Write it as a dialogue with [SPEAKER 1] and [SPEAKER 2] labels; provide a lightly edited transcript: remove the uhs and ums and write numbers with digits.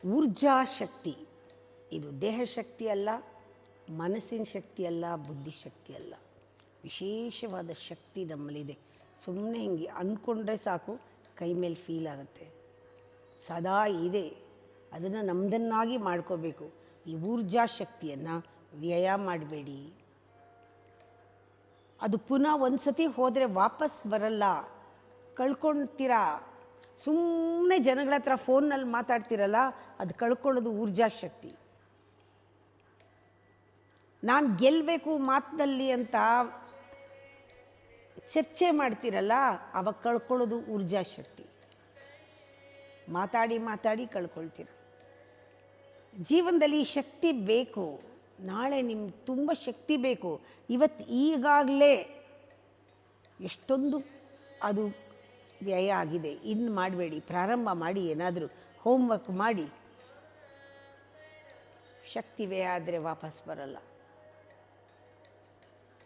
[SPEAKER 1] ಊರ್ಜಾ ಶಕ್ತಿ. ಇದು ದೇಹ ಶಕ್ತಿ ಅಲ್ಲ, ಮನಸ್ಸಿನ ಶಕ್ತಿ ಅಲ್ಲ, ಬುದ್ಧಿಶಕ್ತಿ ಅಲ್ಲ. ವಿಶೇಷವಾದ ಶಕ್ತಿ ನಮ್ಮಲ್ಲಿದೆ. ಸುಮ್ಮನೆ ಹಿಂಗೆ ಅಂದ್ಕೊಂಡ್ರೆ ಸಾಕು, ಕೈ ಮೇಲೆ ಫೀಲ್ ಆಗುತ್ತೆ. ಸದಾ ಇದೆ. ಅದನ್ನು ನಮ್ಮದನ್ನಾಗಿ ಮಾಡ್ಕೋಬೇಕು. ಈ ಊರ್ಜಾ ಶಕ್ತಿಯನ್ನು ವ್ಯಯ ಮಾಡಬೇಡಿ. ಅದು ಪುನಃ ಒಂದು ಸತಿ ಹೋದರೆ ವಾಪಸ್ ಬರಲ್ಲ, ಕಳ್ಕೊಳ್ತೀರಾ. ಸುಮ್ಮನೆ ಜನಗಳ ಹತ್ರ ಫೋನ್ನಲ್ಲಿ ಮಾತಾಡ್ತಿರಲ್ಲ, ಅದು ಕಳ್ಕೊಳ್ಳೋದು ಊರ್ಜಾ ಶಕ್ತಿ. ನಾನು ಗೆಲ್ಲಬೇಕು ಮಾತಿನಲ್ಲಿ ಅಂತ ಚರ್ಚೆ ಮಾಡ್ತಿರಲ್ಲ, ಅವಾಗ ಕಳ್ಕೊಳ್ಳೋದು ಊರ್ಜಾ ಶಕ್ತಿ. ಮಾತಾಡಿ ಮಾತಾಡಿ ಕಳ್ಕೊಳ್ತೀರ. ಜೀವನದಲ್ಲಿ ಶಕ್ತಿ ಬೇಕು. ನಾಳೆ ನಿಮ್ಗೆ ತುಂಬ ಶಕ್ತಿ ಬೇಕು. ಇವತ್ತು ಈಗಾಗಲೇ ಎಷ್ಟೊಂದು ಅದು ವ್ಯಯ ಆಗಿದೆ. ಇನ್ನು ಮಾಡಬೇಡಿ, ಪ್ರಾರಂಭ ಮಾಡಿ. ಏನಾದರೂ ಹೋಮ್ವರ್ಕ್ ಮಾಡಿ. ಶಕ್ತಿ ವ್ಯಯ ಆದರೆ ವಾಪಸ್ ಬರಲ್ಲ.